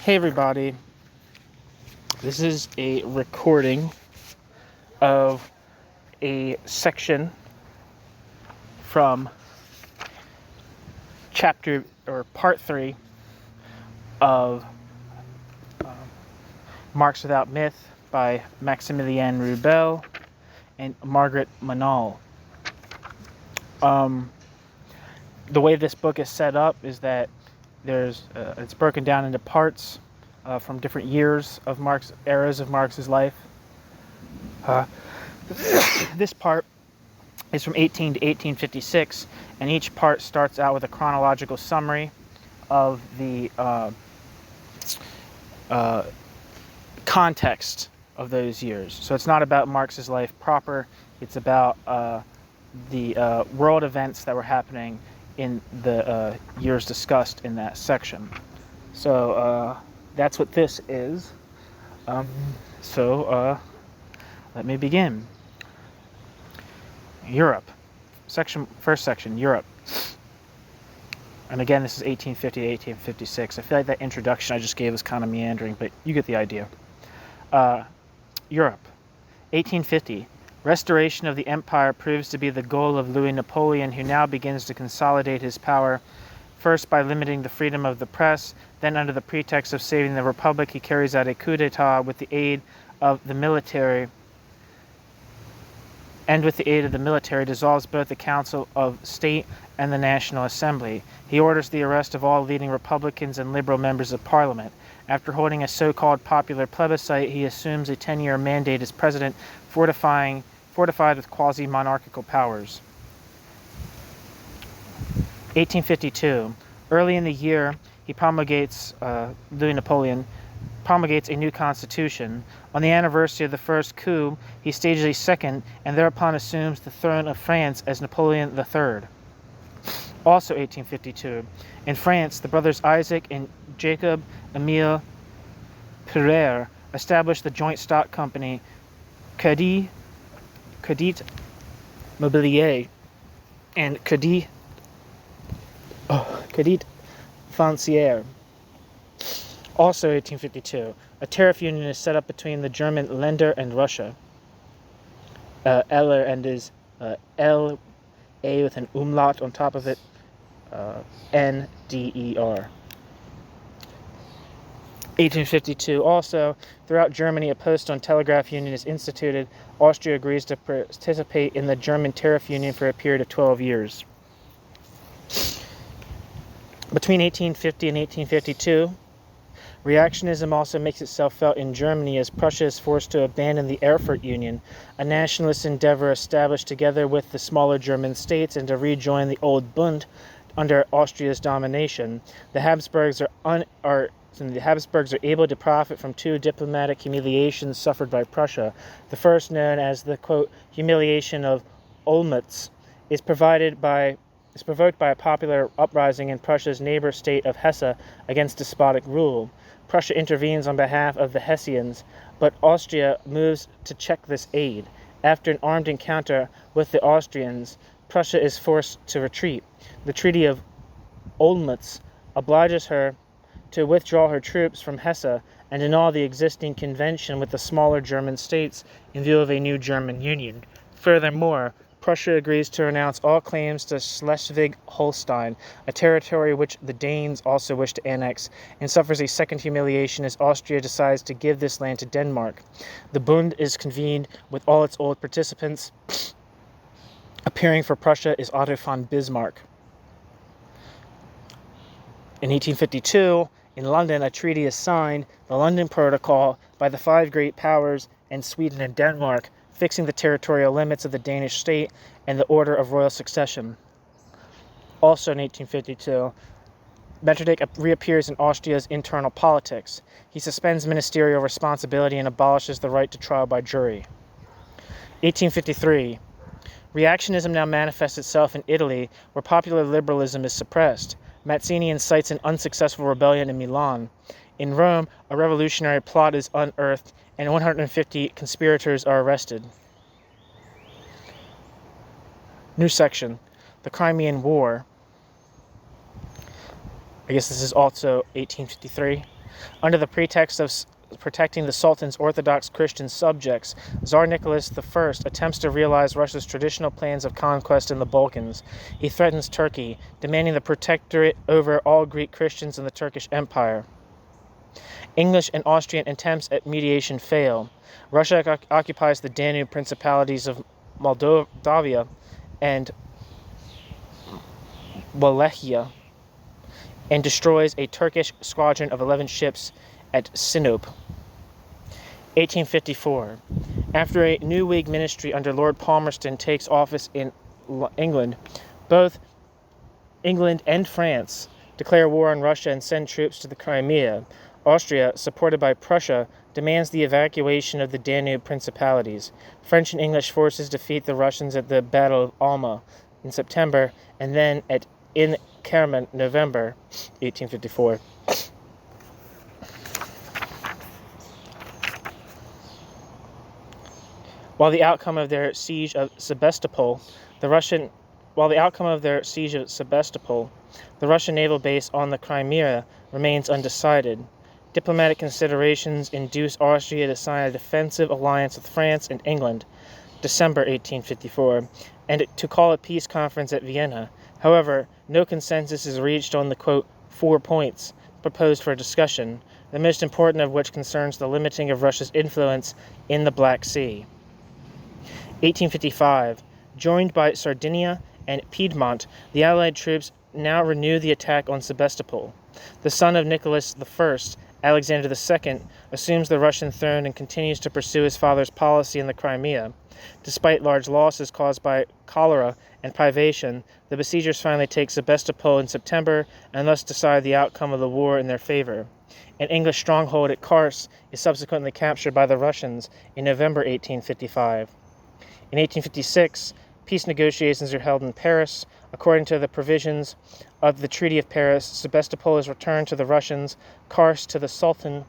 Hey everybody, this is a recording of a section from chapter or part 3 of Marx Without Myth by Maximilien Rubel and Margaret Manale. The way this book is set up is that it's broken down into parts from different years of eras of Marx's life. This part is from 18 to 1856, and each part starts out with a chronological summary of the context of those years. So it's not about Marx's life proper, it's about the world events that were happening in the years discussed in that section. So that's what this is. Let me begin. Europe. First section, Europe. And again, this is 1850 to 1856. I feel like that introduction I just gave was kind of meandering, but you get the idea. Europe. 1850. Restoration of the empire proves to be the goal of Louis Napoleon, who now begins to consolidate his power, first by limiting the freedom of the press, then under the pretext of saving the republic, he carries out a coup d'etat with the aid of the military, dissolves both the Council of State and the National Assembly. He orders the arrest of all leading Republicans and Liberal members of Parliament. After holding a so-called popular plebiscite, he assumes a 10-year mandate as president, fortified with quasi-monarchical powers. 1852. Early in the year, Louis Napoleon promulgates a new constitution. On the anniversary of the first coup, he stages a second and thereupon assumes the throne of France as Napoleon III. Also 1852. In France, the brothers Isaac and Jacob Emile Pereire established the joint stock company Crédit Mobilier and Crédit Foncier. Also 1852, a tariff union is set up between the German Länder and Russia. Eller and is L A with an umlaut on top of it, NDER. 1852. Also, throughout Germany, a post on telegraph union is instituted. Austria agrees to participate in the German tariff union for a period of 12 years. Between 1850 and 1852, reactionism also makes itself felt in Germany as Prussia is forced to abandon the Erfurt Union, a nationalist endeavor established together with the smaller German states and to rejoin the old Bund under Austria's domination. The Habsburgs are able to profit from two diplomatic humiliations suffered by Prussia. The first, known as the, quote, humiliation of Olmütz, is provoked by a popular uprising in Prussia's neighbor state of Hesse against despotic rule. Prussia intervenes on behalf of the Hessians, but Austria moves to check this aid. After an armed encounter with the Austrians, Prussia is forced to retreat. The Treaty of Olmütz obliges her to withdraw her troops from Hesse and annul the existing convention with the smaller German states in view of a new German union. Furthermore, Prussia agrees to renounce all claims to Schleswig-Holstein, a territory which the Danes also wish to annex, and suffers a second humiliation as Austria decides to give this land to Denmark. The Bund is convened with all its old participants. Appearing for Prussia is Otto von Bismarck. In 1852, in London, a treaty is signed, the London Protocol, by the five great powers and Sweden and Denmark, fixing the territorial limits of the Danish state and the order of royal succession. Also in 1852, Metternich reappears in Austria's internal politics. He suspends ministerial responsibility and abolishes the right to trial by jury. 1853. Reactionism now manifests itself in Italy, where popular liberalism is suppressed. Mazzini incites an unsuccessful rebellion in Milan. In Rome, a revolutionary plot is unearthed, and 150 conspirators are arrested. New section, the Crimean War. I guess this is also 1853. Under the pretext of protecting the Sultan's Orthodox Christian subjects, Tsar Nicholas I attempts to realize Russia's traditional plans of conquest in the Balkans. He threatens Turkey, demanding the protectorate over all Greek Christians in the Turkish Empire. English and Austrian attempts at mediation fail. Russia occupies the Danube principalities of Moldavia and Wallachia and destroys a Turkish squadron of 11 ships at Sinop. 1854. After a new Whig ministry under Lord Palmerston takes office in England, both England and France declare war on Russia and send troops to the Crimea. Austria, supported by Prussia, demands the evacuation of the Danube principalities. French and English forces defeat the Russians at the Battle of Alma in September, and then at Inkerman, November 1854. While the outcome of their siege of Sebastopol, the Russian naval base on the Crimea remains undecided. Diplomatic considerations induce Austria to sign a defensive alliance with France and England, December 1854, and to call a peace conference at Vienna. However, no consensus is reached on the, quote, 4 points proposed for discussion, the most important of which concerns the limiting of Russia's influence in the Black Sea. 1855. Joined by Sardinia and Piedmont, the Allied troops now renew the attack on Sebastopol. The son of Nicholas I, Alexander II, assumes the Russian throne and continues to pursue his father's policy in the Crimea. Despite large losses caused by cholera and privation, the besiegers finally take Sebastopol in September and thus decide the outcome of the war in their favor. An English stronghold at Kars is subsequently captured by the Russians in November 1855. In 1856, peace negotiations are held in Paris. According to the provisions of the Treaty of Paris, Sebastopol is returned to the Russians, Kars to the Sultan,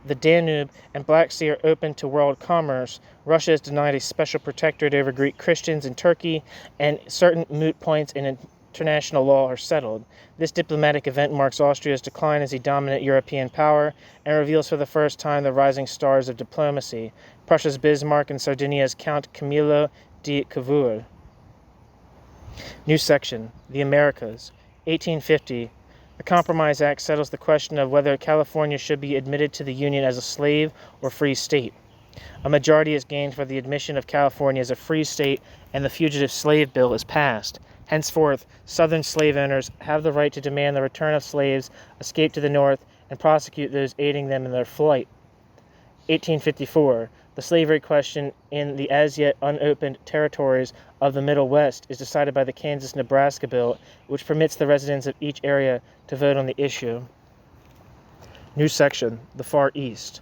the Danube and Black Sea are open to world commerce. Russia is denied a special protectorate over Greek Christians in Turkey, and certain moot points in international law are settled. This diplomatic event marks Austria's decline as a dominant European power and reveals for the first time the rising stars of diplomacy, Prussia's Bismarck and Sardinia's Count Camillo de Cavour. New section, the Americas, 1850. The Compromise Act settles the question of whether California should be admitted to the Union as a slave or free state. A majority is gained for the admission of California as a free state, and the Fugitive Slave Bill is passed. Henceforth, Southern slave owners have the right to demand the return of slaves escaped to the North and prosecute those aiding them in their flight. 1854. The slavery question in the as-yet unopened territories of the Middle West is decided by the Kansas-Nebraska Bill, which permits the residents of each area to vote on the issue. New section, the Far East.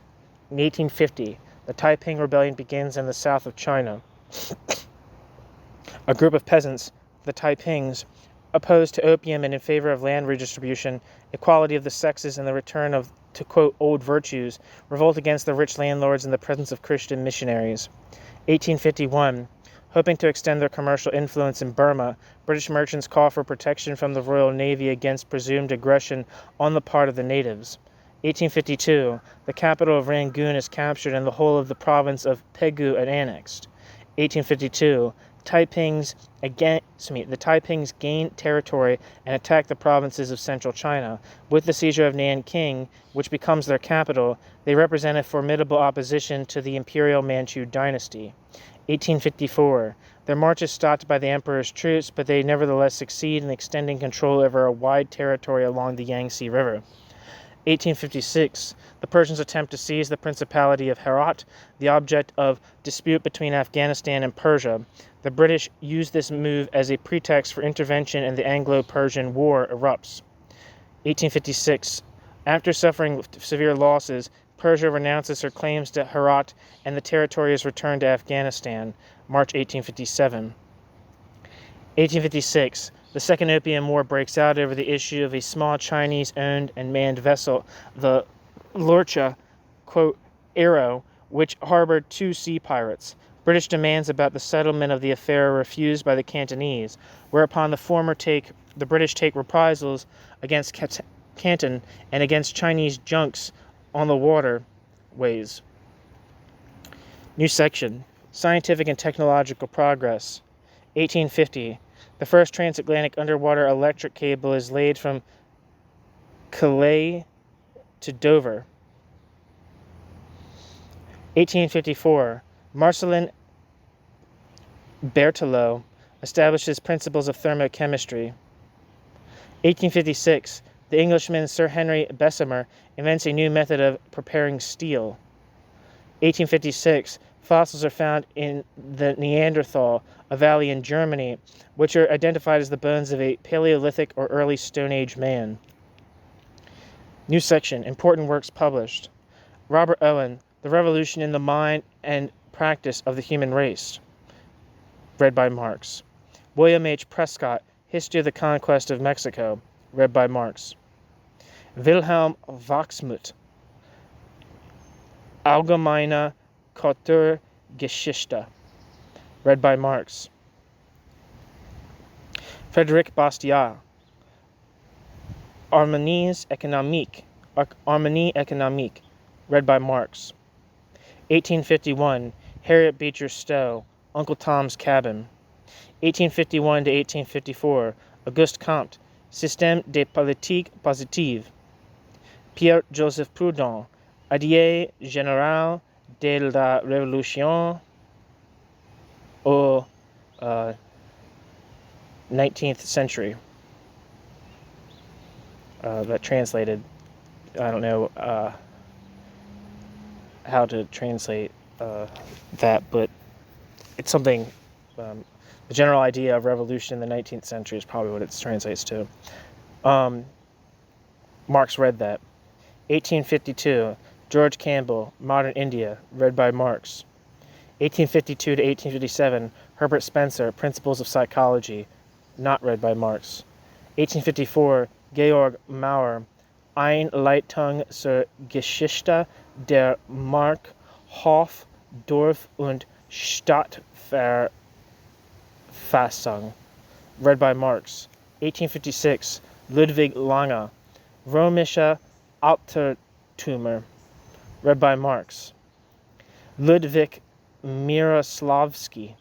In 1850, the Taiping Rebellion begins in the south of China. A group of peasants, the Taipings, opposed to opium and in favor of land redistribution, equality of the sexes, and the return to, quote, old virtues, revolt against the rich landlords in the presence of Christian missionaries. 1851. Hoping to extend their commercial influence in Burma, British merchants call for protection from the Royal Navy against presumed aggression on the part of the natives. 1852. The capital of Rangoon is captured and the whole of the province of Pegu annexed. 1852. The Taipings gain territory and attack the provinces of central China. With the seizure of Nanking, which becomes their capital, they represent a formidable opposition to the imperial Manchu dynasty. 1854. Their march is stopped by the emperor's troops, but they nevertheless succeed in extending control over a wide territory along the Yangtze River. 1856. The Persians attempt to seize the Principality of Herat, the object of dispute between Afghanistan and Persia. The British use this move as a pretext for intervention, and the Anglo-Persian War erupts. 1856. After suffering severe losses, Persia renounces her claims to Herat, and the territory is returned to Afghanistan. March 1857. 1856. The Second Opium War breaks out over the issue of a small Chinese-owned and manned vessel, the Lorcha, quote, Arrow, which harbored 2 sea pirates. British demands about the settlement of the affair are refused by the Cantonese, whereupon the British take reprisals against Canton and against Chinese junks on the waterways. New section, Scientific and Technological Progress. 1850, the first transatlantic underwater electric cable is laid from Calais to Dover. 1854, Marcellin Berthelot establishes principles of thermochemistry. 1856, the Englishman Sir Henry Bessemer invents a new method of preparing steel. 1856, fossils are found in the Neanderthal, a valley in Germany, which are identified as the bones of a Paleolithic or early Stone Age man. New section, important works published. Robert Owen, The Revolution in the Mind and Practice of the Human Race, read by Marx. William H. Prescott, History of the Conquest of Mexico, read by Marx. Wilhelm Wachsmuth, Allgemeine Kulturgeschichte, read by Marx. Frédéric Bastiat, Harmonie économique, read by Marx. 1851, Harriet Beecher Stowe, Uncle Tom's Cabin. 1851 to 1854, Auguste Comte, Système des politiques positives. Pierre-Joseph Proudhon, Idée générale de la révolution au 19th century. That translated, I don't know how to translate that, but it's something, the general idea of revolution in the 19th century is probably what it translates to. Marx read that. 1852, George Campbell, Modern India, read by Marx. 1852 to 1857, Herbert Spencer, Principles of Psychology, not read by Marx. 1854, Georg Maurer, Einleitung zur Geschichte der Mark, Hof, Dorf und Stadtverfassung, read by Marx. 1856, Ludwig Lange, Römische Altertümer, read by Marx. Ludwig Miroslavsky,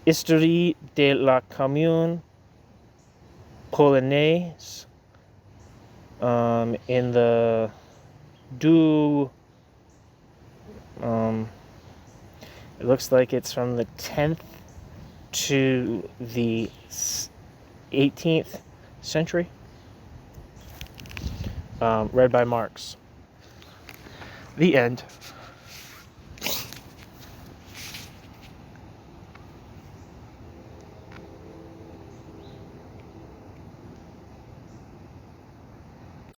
Histoire de la Commune Polonaise, in the it looks like it's from the 10th to the 18th century, read by Marx. The end.